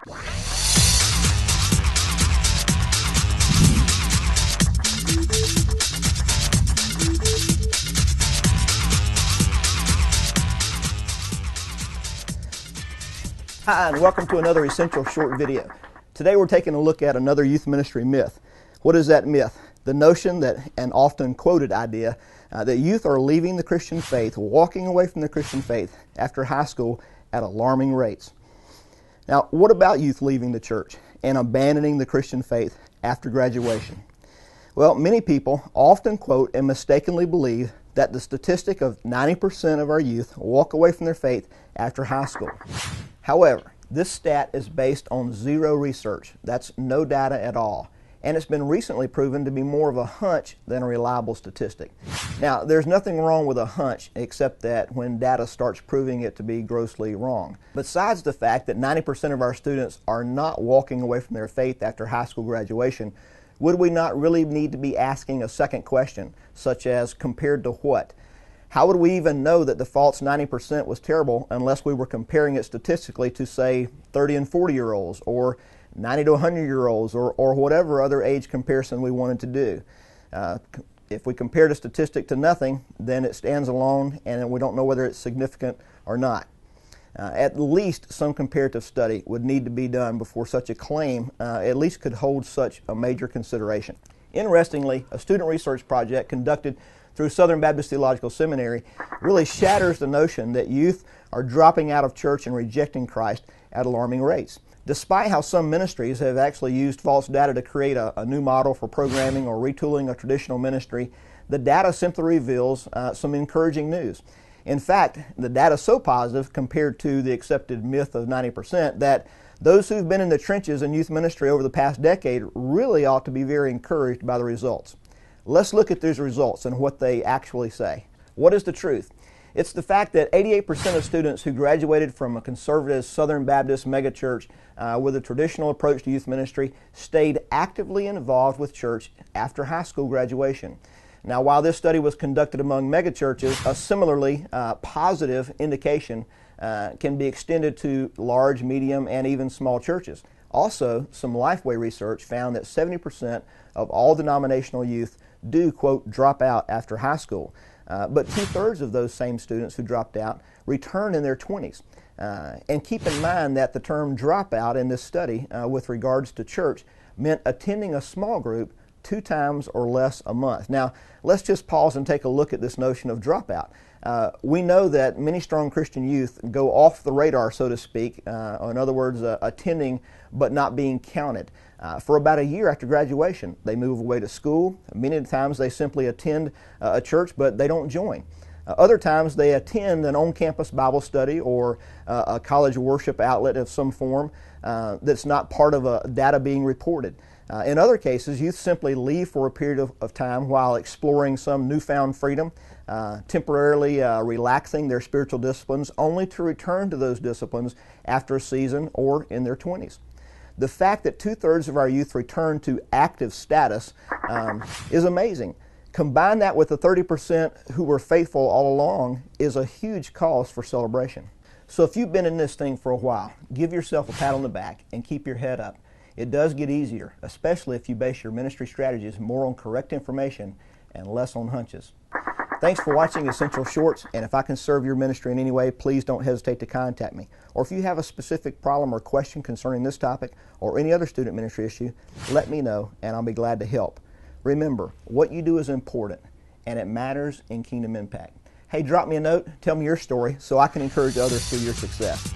Hi, and welcome to another Essential Short video. Today we're taking a look at another youth ministry myth. What is that myth? The notion that, an often quoted idea, that youth are leaving the Christian faith, walking away from the Christian faith after high school at alarming rates. Now, what about youth leaving the church and abandoning the Christian faith after graduation? Well, many people often quote and mistakenly believe that the statistic of 90% of our youth walk away from their faith after high school. However, this stat is based on zero research. That's no data at all. And it's been recently proven to be more of a hunch than a reliable statistic. Now, there's nothing wrong with a hunch except that when data starts proving it to be grossly wrong. Besides the fact that 90% of our students are not walking away from their faith after high school graduation, would we not really need to be asking a second question, such as compared to what? How would we even know that the false 90% was terrible unless we were comparing it statistically to, say, 30 and 40-year-olds or 90 to 100-year-olds or whatever other age comparison we wanted to do? If we compared a statistic to nothing, then it stands alone and we don't know whether it's significant or not. At least some comparative study would need to be done before such a claim at least could hold such a major consideration. Interestingly, a student research project conducted through Southern Baptist Theological Seminary really shatters the notion that youth are dropping out of church and rejecting Christ at alarming rates. Despite how some ministries have actually used false data to create a new model for programming or retooling a traditional ministry, the data simply reveals some encouraging news. In fact, the data is so positive compared to the accepted myth of 90% that those who've been in the trenches in youth ministry over the past decade really ought to be very encouraged by the results. Let's look at these results and what they actually say. What is the truth? It's the fact that 88% of students who graduated from a conservative Southern Baptist megachurch with a traditional approach to youth ministry stayed actively involved with church after high school graduation. Now, while this study was conducted among megachurches, a similarly positive indication can be extended to large, medium, and even small churches. Also, some Lifeway research found that 70% of all denominational youth do, quote, drop out after high school. But 2/3 of those same students who dropped out return in their 20s. And keep in mind that the term dropout in this study with regards to church meant attending a small group 2 times or less a month. Now, let's just pause and take a look at this notion of dropout. We know that many strong Christian youth go off the radar, so to speak, or in other words, attending but not being counted. For about a year after graduation, they move away to school. Many times they simply attend a church, but they don't join. Other times they attend an on-campus Bible study or a college worship outlet of some form that's not part of a data being reported. In other cases, youth simply leave for a period of time while exploring some newfound freedom, temporarily relaxing their spiritual disciplines, only to return to those disciplines after a season or in their 20s. The fact that 2/3 of our youth return to active status is amazing. Combine that with the 30% who were faithful all along is a huge cause for celebration. So if you've been in this thing for a while, give yourself a pat on the back and keep your head up. It does get easier, especially if you base your ministry strategies more on correct information and less on hunches. Thanks for watching Essential Shorts, and if I can serve your ministry in any way, please don't hesitate to contact me. Or if you have a specific problem or question concerning this topic or any other student ministry issue, let me know and I'll be glad to help. Remember, what you do is important and it matters in kingdom impact. Hey, drop me a note, tell me your story so I can encourage others through your success.